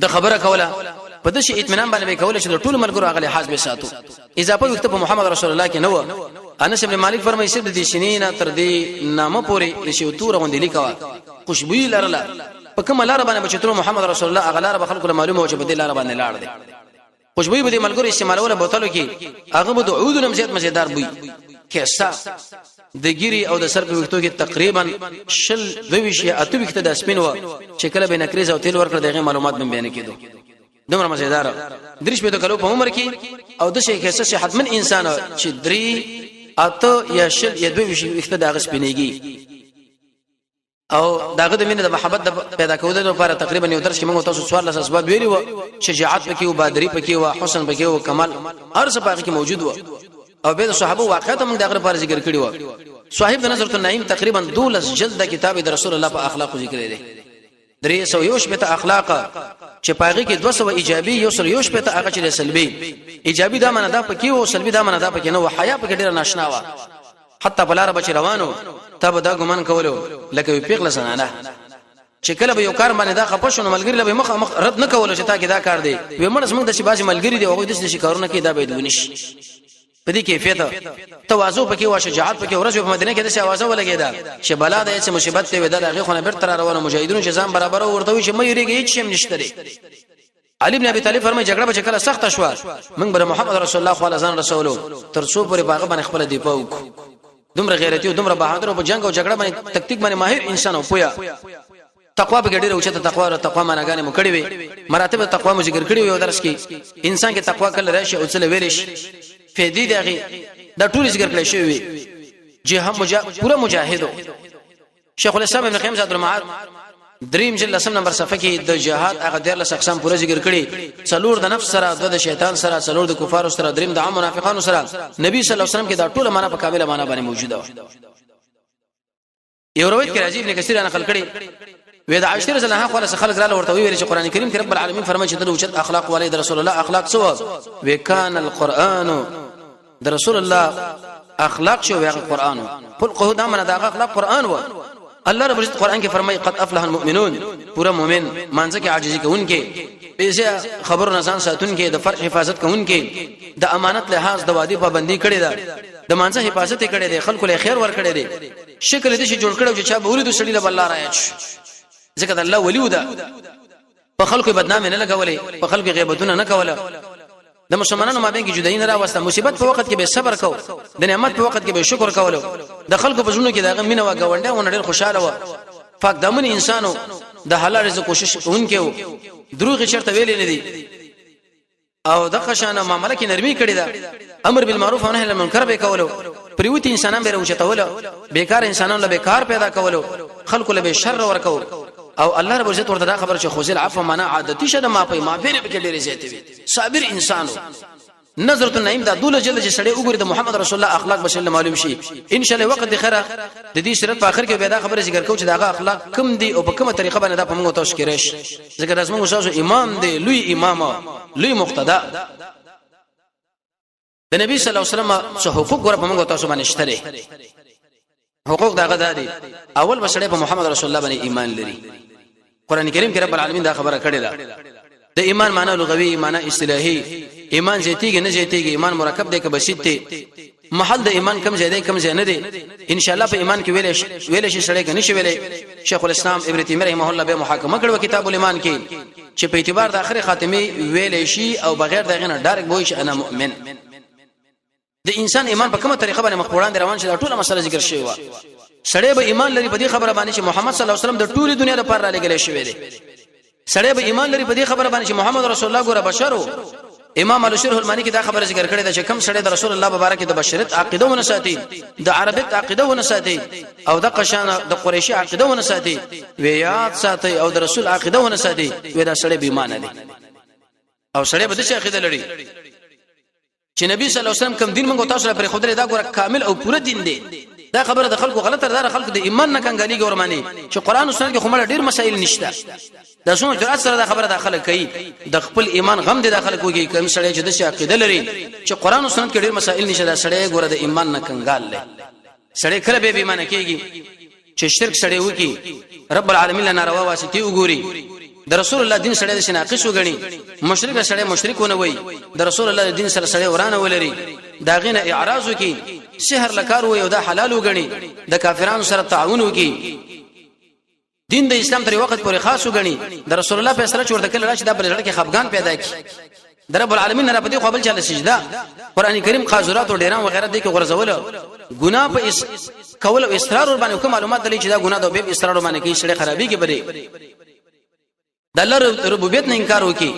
د خبره کوله په دې شي اطمینان باندې به کوله چې د ټول ملګرو هغه لحاظ به ساتو اضافه وخت په محمد رسول الله کې نو انس ابن مالک فرمایي چې د شنینا تر دې نامه پوری نشو تور غوندې لیکوا خوشبوئی لرله په کوم لار باندې چې تر محمد رسول الله هغه لار به خلکو معلومه او چې په دې لار باندې لاړ دي خوشبوئی به ملګرو استعمالوله بوتلو کې هغه به عود نمزيت مزیدار بوي کیسه د ګيري او د سر په وختو کې تقریبا شل دویش یا اته وخت د سپینو چې کله به نکریز او تیل ورکړ دغه معلومات به بیان کېدو دومره مزیدار درش په کلو په عمر کې او د شي کیسه چې حتمن انسان چې درې اته یا شل یا دویش وخت د غسپینېږي او داغه د مینه د محبت د پیدا کولو لپاره تقریبا یو درس کې موږ تاسو سوال لاس اسباب ویلو شجاعت پکې او بادری پکې او حسن پکې او کمال هر څه پکې موجود و او به صحابه واقعات موږ دغه لپاره ذکر کړی و صاحب د نظر النعیم تقریبا 12 جلد کتاب د رسول الله په اخلاق ذکر لري 300 اخلاق چې پاغي کې 200 ایجابي یو سره یو شپته هغه چې سلبي ایجابي دا معنا دا پکې او سلبي دا معنا دا پکې نو حیا پکې ډیر ناشنا و حتی بلاره بچ روانو تب دا ګمان کولو لکه پیغله سنانه چې کله به یو کار باندې دا خپښونه ملګری له مخ رد نه کولو چې تا کې دا کار دی ومنس موږ د شي باسي ملګری دی او د شي کارونه کې دا به دونیش په دې کیفیت تواضع پکې او شجاعت پکې ورځ په مدینه کې د شوازه ولګیدا چې بلا د هیڅ مصیبت ته ودا دغه خونه بیرته روانو مجاهدونو چې ځان برابر ورته وي چې مې یریږي هیڅ شم نشته دی علي بن ابي طالب فرمایي جګړه به کله سخت شو موږ بر محمد رسول الله صلی الله علیه رسولو تر څو پورې باغ باندې خپل دی پاو دومره غیرتی او دومره بهادر او په جنگ او جګړه باندې تکتیک باندې ماهر انسان او پویا تقوا به ګډه اوچته تقوا او تقوا معناګانې مو کړې وي مراتب تقوا مو ذکر کړی وي درس کې انسان کې تقوا کله راشي او څه ویریش فیدی دغه د ټول ذکر کړی شوی پورا مجاهد شیخ الاسلام ابن قیم زاد المعاد دریم جلد لسم نمبر صفحه کې د جهاد هغه د لس اقسام پورا ذکر کړي څلور د نفس سره د شیطان سره څلور د کفار سره دریم د عام منافقانو سره نبی صلی الله علیه وسلم کې دا ټول معنا په کامله معنا باندې موجوده و یو روایت کې راځي ابن کثیر نقل کړي وې د عائشہ رضی الله عنها خلاص خلق رااله ورته ویل چې قران کریم کې رب العالمین فرمایي چې د اوچت اخلاق والي د رسول الله اخلاق سو وکانه القران د رسول الله اخلاق شو ویغه قران خلقه دا من دا اخلاق قران و الله رب العزت قران کې فرمایي قد افلح المؤمنون پورا مؤمن مانځه کې عاجزي کوونکې پیسه خبر نه ځان ساتونکې د فرج حفاظت کوونکې د امانت لحاظ د وادي پابندي کړي دا د مانځه حفاظت کړي دي خلکو له خیر ور کړي دي شکل دې شي جوړ کړو چې چا به ولید سړي له الله راځي ځکه الله ولی ودا په خلکو بدنامي نه لګولې په خلکو غیبتونه نه کوله د مسلمانانو مابین کې جدایي نه راوسته مصیبت په وخت کې به صبر کو د نعمت په وخت کې به شکر کولو د خلکو په ژوند کې دغه مینه او غونډه ونه ډېر خوشاله و پاک دامن انسانو د حلال رزق کوشش کوونکو دروغ چرته ویلې نه دي او د خشانه معاملې کې نرمي کړې ده امر بالمعروف او نهي عن المنکر به کولو پریوتی انسانان به راوچتولو بیکار انسانان له بیکار پیدا کولو خلق له به شر ورکو او الله رب عزت ورته خبر چې خوذل عفو معنا عادتي شه د ما په ما بینه کې ډېرې زیاتې وي صابر انسانو نظرۃ النعیم دا دوله جلد چې سړی وګوري د محمد رسول الله اخلاق بشل معلوم شي ان شاء الله وخت د خیره د دې شرط په اخر کې به دا خبره ذکر کوم چې دا اخلاق کم دي او په کومه طریقه باندې دا په موږ تاسو کې راشي ذکر رسمو اوسه امام دی لوی امام لوی مقتدا د نبی صلی الله علیه وسلم څخه حقوق ور په موږ تاسو باندې شته حقوق دا غدا دي اول بشړې په محمد رسول الله باندې ایمان لري قران کریم کې رب العالمین دا خبره کړې ده د ایمان معنی لغوي معنی اصطلاحي ایمان زیاتیږي نه زیاتیږي ایمان مرکب دی که بسيط دی محل د ایمان کم زیاده کم زیاده نه دی ان شاء الله په ایمان کې ویل شي سړی کني شي ویلې شیخ الاسلام ابن تیمیه رحمه الله به محاکمه کړو کتاب الایمان کې چې په اعتبار د اخر خاتمه ویل شي او بغیر دغه نه ډایرک وایي چې انا مؤمن د انسان ایمان په کومه طریقه باندې مخ روان شي دا ټوله مسله ذکر شوی و سړی به ایمان لري په دې خبره باندې چې محمد صلی الله علیه وسلم د ټوله دنیا لپاره را لګل شوی دی سړی به ایمان لري په دې خبره باندې چې محمد رسول الله ګوره بشرو امام الشرح المانی کې دا خبره ذکر کړې ده چې کم سړی د رسول الله مبارک د بشریت عقیده ونه ساتي د عربیت عقیده ونه ساتي او د قشان د قریشی عقیده ونه ساتي ویات ساتي او د رسول عقیده ونه ساتي وې دا سړی به ایمان دی او سړی به د عقیده لري چې نبی صلی الله علیه وسلم کوم دین موږ تاسو لپاره خو درې دا ګوره کامل او پوره دین دی دا خبره د خلکو غلطه ده خلکو د ایمان نه کنګالي ګورماني چې قران او سنت کې خمره ډیر مسائل نشته دا څنګه جرأت سره دا خبره داخله کوي د خپل ایمان غم دي داخله کوي کوم سړی چې د عقیده لري چې قران او سنت کې ډیر مسائل نشته دا سړی ګوره د ایمان نه کنګال لري سړی کله به ایمان کېږي چې شرک سړی وکي رب العالمین لنا روا واسطي وګوري د رسول الله دین سره د شناقش وګڼي مشرک سره مشرکونه وای د رسول الله دین سره سره ورانه ولري دا غینه اعراض وکي سحر لکار وای او دا حلال وګڼي د کافرانو سره تعاون وکي دین د اسلام تر وخت پورې خاص وګڼي د رسول الله په سره چورته کله راشي دا پر ځړ کې خفغان پیدا کی د رب العالمین نه په دې قابل چاله سجده قران کریم قاذورات او ډیران وغیرہ دې کې غرزول ګناه په کول او اصرار باندې کوم معلومات دي چې دا ګناه د به اصرار باندې کې شړې خرابي کې بری د الله ربوبیت نه انکار وکي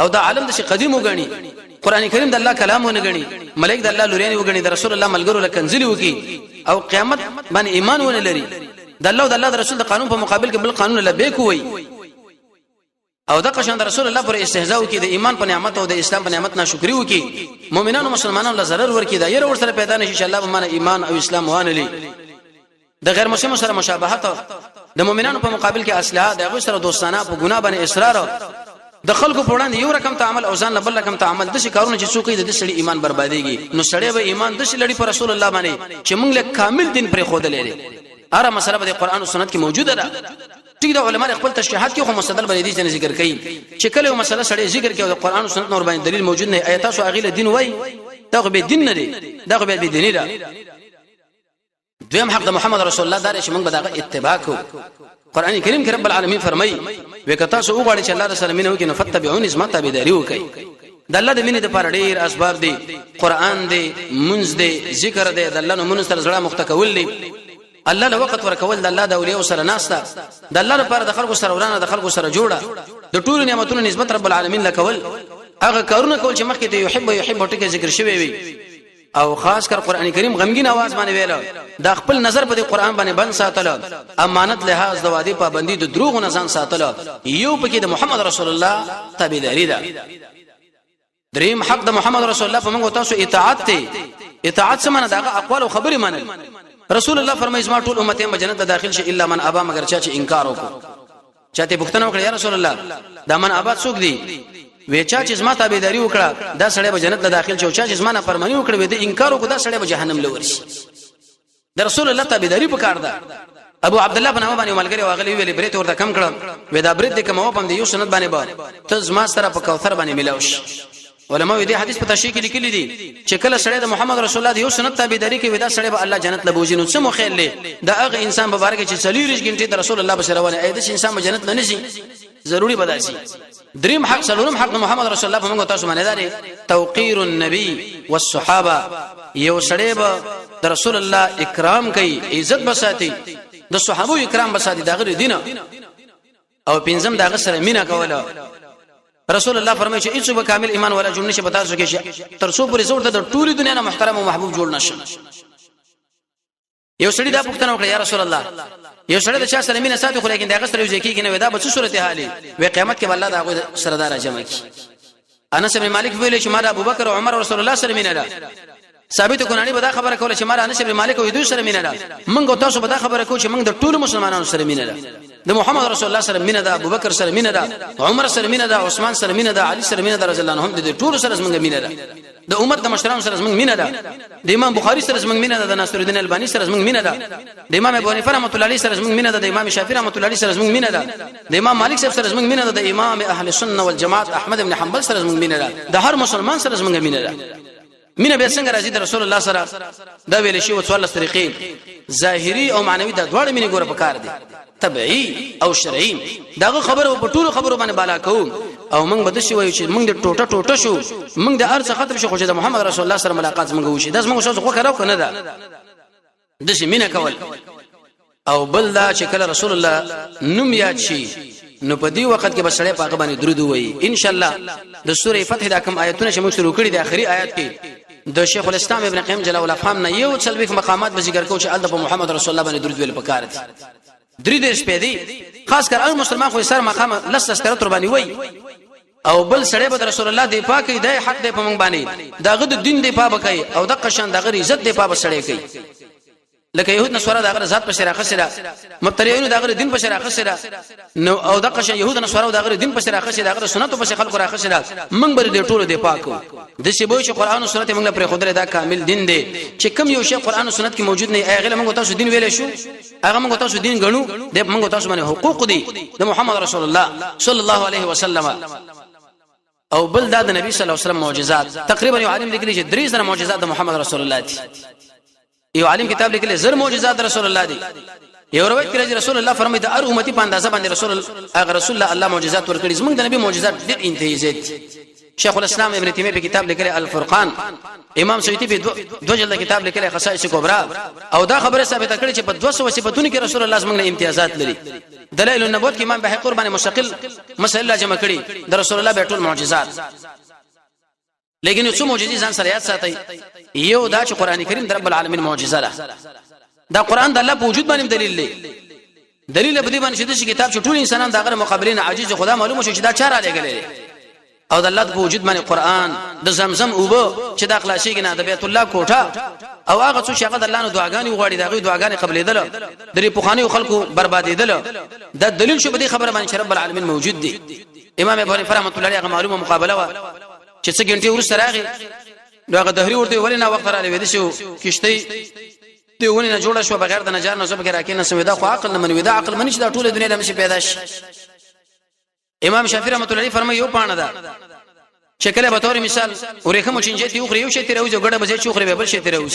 او دا عالم د شي قدیم وګڼي قران کریم د الله کلام ونګڼي ملائک د الله لوريان وګڼي د رسول الله ملګرو لکنزلی وکي او قیامت باندې ایمان ونه لري د الله او د الله د رسول د قانون په مقابل کې بل قانون لبیک وي او د قشان د رسول الله پر استهزاء وکي د ایمان په نعمت او د اسلام په نعمت ناشکری وکي مؤمنانو مسلمانانو له ضرر ورکي دا یره ور سره پیدا نشي ان شاء الله به ایمان او اسلام وانه لي د غیر مسلمان سره مشابهت د مؤمنانو په مقابل کې اصلاح د غیر سره دوستانه په ګناه باندې اصرار د خلکو په وړاندې یو رقم تعامل او ځان بل رقم تعامل د شي کارونه چې څوک د سړي ایمان برباديږي نو سړی به ایمان د شي لړي پر رسول الله باندې چې موږ له کامل دین پر خود لري اره مسله د قران او سنت کې موجوده ده ټیک د علماء خپل تشریحات کې خو مستدل باندې دي ذکر کوي چې کله یو مسله سړی ذکر کوي د قران او سنت نور باندې دلیل موجود نه آیات او اغیله دین وای دا خو به دین نه دی دا خو به دین نه دویم حق د محمد رسول الله دار چې موږ به دغه اتباع کوو قران کریم کې رب العالمین فرمایي وکتا سو وګړي چې الله رسول مینه وکي نو فتبعوني زما تابعداري وکي د الله د مینې د پر ډیر اسباب دي قران دی منځ دی ذکر دی د الله نو منځ تر زړه مختکول دي الله له وخت ورکول د الله د اولیاء سره ناستا د الله لپاره د خلکو سره ورانه د خلکو سره جوړه د ټول نعمتونو نسبت رب العالمین لکول هغه کارونه کول چې مخکې ته يحب ټکي ذکر شوی وي او خاص کر قران کریم غمگین आवाज باندې ویل د خپل نظر په قران باندې بند ساتل امانت لحاظ د وادي پابندي د دروغ نه ځان ساتل یو پکې د محمد رسول الله تابعداري ده دریم حق د محمد رسول الله په موږ تاسو اطاعت ته اطاعت څه معنی دا اقوال او خبرې معنی رسول الله فرمایي زما ټول امت هم جنت ته داخل شي الا من ابا مگر چا چې انکار وکړي چاته پوښتنه وکړه یا رسول الله دا من ابا څوک دي وچا چې زما تابعداري وکړه دا سړی به جنت ته داخل شي او چا چې زما نه فرمانی وکړي وې د انکار وکړه دا سړی به جهنم لور شي د رسول الله تابعداري وکړه ده ابو عبد الله بن عمر باندې ملګری واغلی ویلې برېت ورته کم کړه وې دا برېت د کوم په دې یو سنت باندې به ته زما سره په کوثر باندې ملاوش علماء دې حدیث په تشریح کې لیکلي دي چې کله سړی د محمد رسول الله د یو سنت تابعداري کوي دا سړی به الله جنت لبوزي نو څه مخیل لې دا هغه انسان مبارک چې 40 غنټه د رسول الله بشروانه اې د انسان به جنت نه نشي ضروری بداسي دریم حق سلورم حق محمد رسول الله موږ تاسو باندې داري توقير النبي والصحابه یو سړی به رسول الله اکرام کوي عزت بساتي د صحابه اکرام بساتي دغه دینه او پنځم دغه سره مینا کوله رسول الله فرمایي چې هیڅ به کامل ایمان ولا جمله شي بتا سکے تر څو پرې زور د ټولي دنیا نه محترم او محبوب جوړ نشه یو سړی دا پوښتنه وکړه یا رسول الله یو سړی د چا سره مینه ساتي خو لیکن دغه سره یو ځکه کې نه ودا به څه صورت حالي وې قیامت کې الله دا سردار جمع کی انس بن مالک ویل چې ما د ابوبکر او عمر او رسول الله سره مینه ده ثابت کونانی به دا خبره کوله چې ما انس بن مالک او دوی سره مینه ده موږ تاسو به دا خبره کوو چې موږ د ټولو مسلمانانو سره مینه ده د محمد رسول الله سره مینه ده ابوبکر سره مینه ده عمر سره مینه ده عثمان سره مینه ده علي سره مینه ده رضی الله عنهم د ټولو سره موږ مینه ده د امت د مشرانو سره موږ مینه ده د امام بخاری سره موږ مینه ده د ناصر الدین البانی سره موږ مینه ده د امام ابو حنیفه رحمۃ اللہ علیہ سره موږ مینه ده د امام شافعی رحمۃ اللہ علیہ سره موږ مینه ده د امام مالک سره موږ مینه ده د امام اهل سنت والجماعت احمد بن حنبل سره موږ مینه ده د هر مسلمان سره موږ مینه ده مینه به څنګه راځي د رسول الله سره دا ویل شي او څوال طریقې ظاهری او معنوي د دوړ مینه ګوره پکار دي طبيعي او شرعي داغه خبره په ټولو خبرو باندې بالا کوو او موږ بده شي وایو چې موږ د ټوټه شو موږ د ارڅ ختم شو خو د محمد رسول الله سره ملاقات موږ وشي داس موږ شو خو کراو کنه ده د شي مینه کول او بل دا چې کله رسول الله نوم یاد شي نو په دې وخت کې بسړې پاک باندې درود وایي ان شاء الله د سوره فتح د کوم آیتونه چې موږ شروع کړي د اخري آیات کې د شیخ الاسلام ابن قیم جلاله الافهام نه یو څلويخ مقامات به ذکر کوو چې الله په محمد رسول الله باندې درود ویل پکار دي درې دې شپې دي خاص کر ان مسلمان خو سر مقام لس استرت ور باندې وای او بل سړی به رسول الله دی پاک دی حق دی په مونږ باندې داغه د دین دی پاک کوي او د قشن دغه عزت دی پاک سړی کوي لکه يهود نصارا دغه ذات په شراخه سره مبتدیون دغه دین په شراخه سره نو او د قشن يهود نصارا دغه دین په شراخه سره دغه سنت په خلکو راخه سره مونږ بر دې ټولو دی پاکو د شی بوي چې قران او سنت موږ پر خدای دا کامل دین دی چې کوم یو شی قران او سنت کې موجود نه هغه موږ تاسو دین ویلې شو هغه موږ تاسو دین غنو د موږ تاسو باندې حقوق دي د محمد رسول الله صلی الله علیه وسلم او بل دا د نبی صلی الله علیه وسلم معجزات تقریبا یو عالم لیکلی چې 3 معجزات د محمد رسول الله دي یو عالم کتاب لیکلی زر معجزات رسول الله دي یو روایت کړي رسول الله فرمایي د ار امتی په اندازه باندې رسول الله معجزات ورکړي زمونږ د نبی معجزات ډېر انتهایی زیات شیخ الاسلام ابن تیمیه په کتاب لیکلی الفرقان امام سیوطی په دو جلد کتاب لیکلی خصائص کبرى او دا خبره ثابته کړي چې په 200 صفاتونو کې رسول الله زمونږ امتیازات لري دلائل النبوت کې امام بهقور باندې مستقل مسائل جمع کړي د رسول الله به ټول معجزات لیکن یو څو معجزې ځان سره یاد ساتي یو دا چې قران کریم د رب العالمین معجزه ده دا قران د الله په وجود باندې دلیل دی دلیل به دې باندې چې د کتاب چې ټول انسانان دغه مقابلین عاجز خدا معلومه شو چې دا چاره لګلې او د الله په وجود باندې قران د زمزم اوبه چې د اخلاصي کې نه د بیت الله کوټه او هغه څو شغه د الله نو دعاګانی وغوړي دغه دعاګانی قبلېدل درې پوخانیو خلکو بربادېدل دا دلیل شو به دې خبره باندې چې رب العالمین موجود دی امام ابو حنیفه رحمۃ اللہ علیه معلومه مقابله وا چې څه ګنټي ورسره راغی دغه دهری ورته ولینه وخت را لوي دي شو کشته دی ولینه جوړه شو بغیر د نجار نه زو بغیر کې نه سودا خو عقل نه منوي دا عقل منی چې دا ټول دنیا د مشي پیدا شي امام شافعی رحمۃ اللہ علیہ فرمایي یو پانه ده شکل به تور مثال ورېخه مو چنجه دی خو یو شی تیروي جو ګډه بځي چوخري به بل شی تیروي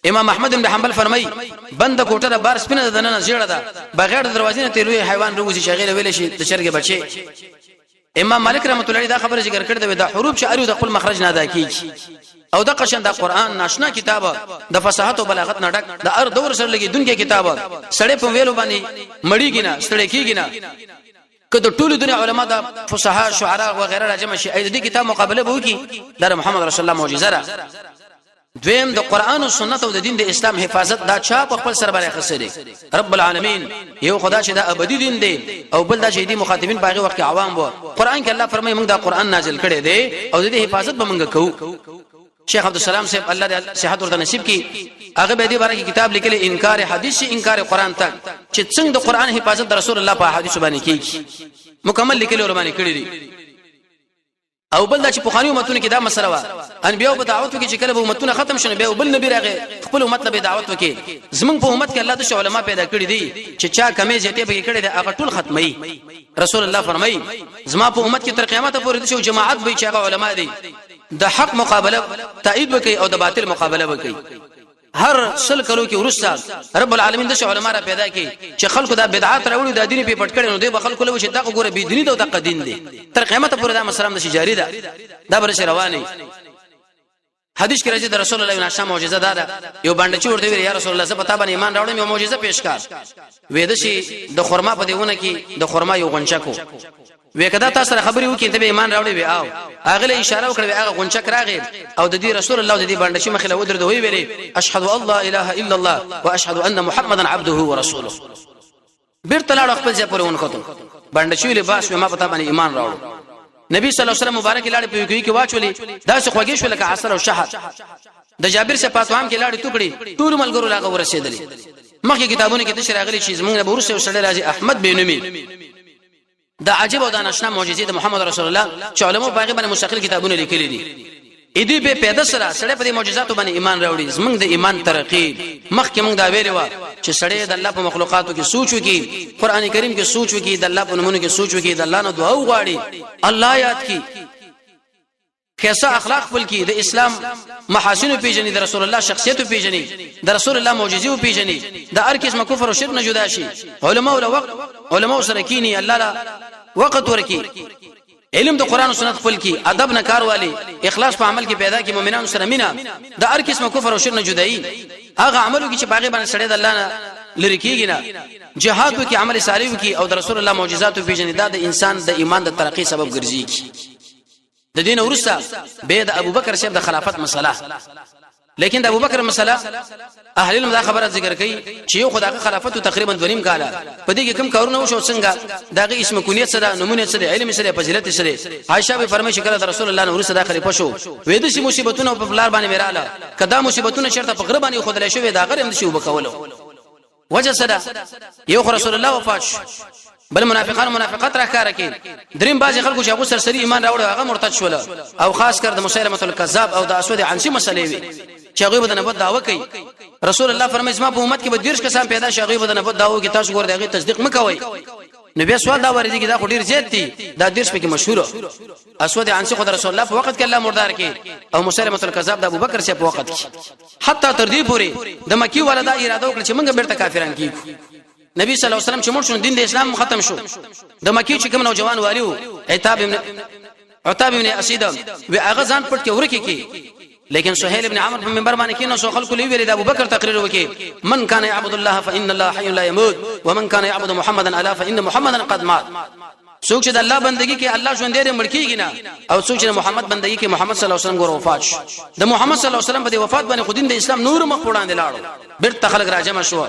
امام احمد بن حنبل فرمایي بند کوټه د بار سپینه ده نه زیړه ده بغیر د دروازې نه تیروي حیوان روزي شغله ویل شي د شرګ بچي امام مالک رحمت الله علیه دا خبره ذکر کړې ده د حروف شعر او د خپل مخرج نه ادا کیږي او د قشن د قران ناشنا کتاب د فصاحت او بلاغت نه ډک د ار دور سره لګي دونکو کتاب سړې په ویلو باندې مړیږي نه ستړي کیږي نه کله ټول دنیا علما د فصحا شعرا و غیره راجم شي اې دې کتاب مقابله به وکي د محمد رسول الله معجزه را دویم د قران او سنت او د دین د اسلام حفاظت دا چا په خپل سر باندې خسرې رب العالمین یو خدا چې دا ابدي دین دی او بل دا چې دي مخاطبین باغی وخت عوام وو قران کې الله فرمایي موږ دا قران نازل کړي دی او د دې حفاظت به موږ کوو شیخ عبدالسلام صاحب الله دې صحت ورته نصیب کړي هغه به دې باره کې کتاب لیکلی انکار حدیث انکار قران ته چې څنګه د قران حفاظت د رسول الله په حدیث باندې کیږي مکمل لیکلی ور باندې کړی دی او بل دا چې په خاني امتونو کې دا مسله وا انبيو په دعوت کې چې کله به امتونه ختم شونه به بل نبی راغی خپل امت له دعوت وکي زمونږ په امت کې الله د علماء پیدا کړی دي چې چا کمې زیاتې به کړی دي هغه ټول ختمي رسول الله فرمایي زما په امت کې تر قیامت پورې د شو جماعت به چې هغه علما دي د حق مقابله تایید وکي او د باطل مقابله وکي هر سل کلو کې ورسته رب العالمین د علماء را پیدا کړي چې خلکو دا بدعات راوړي د دین په پټ کړي نو دوی به خلکو له وشي دا ګوره بي دیني دا قدین دي تر قیامت پورې دا مسلمان د جاری ده دا بر رواني حدیث کې راځي د رسول الله نشه معجزه ده یو باندې چې ورته ویل یا رسول الله زه په تابانه ایمان راوړم یو معجزه پیش کړ وېد شي د خرما په دیونه کې د خرما یو غنچکو وکدا تاسو سره خبري وکړي ته به ایمان راوړي وي او هغه له اشاره وکړي هغه غنچک راغی او د دې رسول الله د دې باندې چې مخله ودر دوی ویلي اشهد الله اله الا الله واشهد ان محمدا عبده ورسوله بیرته لاړ خپل ځای پورې ونکوتم باندې چې لباس ما پتا باندې ایمان راوړ نبی صلی الله علیه وسلم مبارک لاړ په کوي کې واچولې دا څه خوږې شو لکه عسل او شهد د جابر سے پاتوام کې لاړ ټوکړي ټول ملګرو لاغه ورسېدلې مخکې کتابونه کې تشریح غلي شي زمونږ به ورسې وسړل راځي احمد بن نمی دا عجیب او دا نشنا معجزې د محمد رسول الله چې علماء باغ باندې مستقل کتابونه لیکلي دي اې دې به پیدا سره سړی په معجزاتو باندې ایمان راوړي زمونږ د ایمان ترقی مخکې موږ دا ویلو چې سړی د الله په مخلوقاتو کې سوچ وکي قران کریم کې سوچ وکي د الله په نومونو کې سوچ وکي د الله نه دعا وغواړي الله یاد کی کیسه اخلاق خپل کی د اسلام محاسن پیژني د رسول الله شخصیت پیژني د رسول الله معجزې پیژني د هر قسم کفر او شرک نه جدا شي علماء سره کینی الله لا وخت ورکی علم د قران او سنت خپل کی ادب نه کار والی اخلاص په عمل کې پیدا کی مؤمنانو سره مینا د هر قسم کفر او شرک نه جدایي هغه عملو کې چې باغې باندې سړی د الله نه لری کیږي نه جهاد کې عمل صالح کې او د رسول الله معجزات پیژني دا د انسان د ایمان د ترقی سبب ګرځي د دین ورسته به د ابوبکر شیخ د خلافت مسله لیکن د ابوبکر مسله اهل علم دا خبره ذکر کوي چې یو خدای خلافت تقریبا 2.5 کاله په دې کې کم کارونه وشو څنګه داغه اسم کونیت سره نمونه سره علم سره فضیلت سره عائشہ به فرمایي چې کله د رسول الله نور صدا خلیفہ شو وې د شي مصیبتونو په بلار باندې میراله کدا مصیبتونه شرط په غرب باندې خدای شو دا غره هم شي وبکولو وجه سره یو رسول الله وفات بل منافقات راکاره کې دریم باز خلکو چې ابو سرسری ایمان راوړ هغه مرتد شول او خاص کر د مسیلمه الکذاب او د اسود عنسی مسلې وي چې هغه د نبوت دعوه کوي رسول الله فرمایي ما په امت کې به دیرش کسان پیدا شي هغه د نبوت دعوه کې تاسو ګور دغه تصدیق مکوئ نبی سوال دا ورېږي دا خو ډیر زیات دي دا دیرش په کې مشهور اسود عنسی خدای رسول الله په وخت کې الله مردار کې او مسیلمه الکذاب د ابوبکر سے په وخت کې حتی تر دې پورې د مکی ولدا اراده وکړه چې موږ بیرته کافران کیږو نبی صلی الله علیه وسلم چې مړ شو دین د اسلام ختم شو د مکی چې کوم نوجوان والیو عتاب ابن اسید و هغه ځان پټ کې ورکی کی لیکن سہیل ابن عمرو په منبر باندې کې نو سو خلق لوي د ابوبکر تقریر وکي من کان يعبد الله فان الله حي لا يموت ومن كان يعبد محمدا الا فان محمدا قد مات څوک چې د الله بندگی کې الله ژوند دې مړ کیږي نه او څوک چې محمد بندگی کې محمد صلی الله علیه وسلم ګور وفات شو د محمد صلی الله علیه وسلم په وفات باندې خو دین د اسلام نور مخ وړاندې لاړو بیرته خلق راجمه شو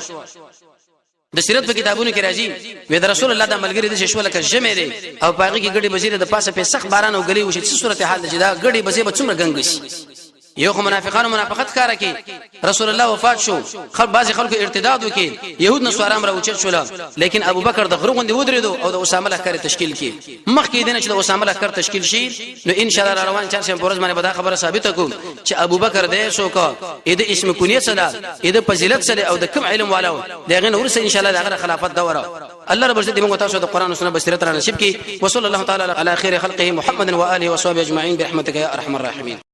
د سیرت په کتابونو کې راځي وې د رسول الله د ملګری د ششول کې جمع دي او پاغي کې ګډي بزیره د پاسه په سخت باران او غلي وشي څه صورت حال ده دا ګډي بزیره به څومره ګنګ شي یو خو منافقت کار کوي رسول الله وفات شو بعض خلکو ارتداد وکي يهود نصارام راوچت شول لیکن ابو بکر د غرغون دی ودرېدو او د اسامه لخر تشکیل کی مخکې دینه چې د اسامه لخر تشکیل شي نو ان شاء الله روان چانس په ورځ باندې به دا خبره ثابت کوم چې ابو بکر دې شو کا د اسم کونیت سره د فضیلت سره او د کم علم والو دغه نور سره ان شاء الله دغه خلافت دوره الله رب عزت دې موږ تاسو د قران او سنت بصیرت را نصیب کی وصلی الله تعالی علی خیر خلقه محمد و آله و صحبه اجمعین برحمتک یا ارحم الراحمین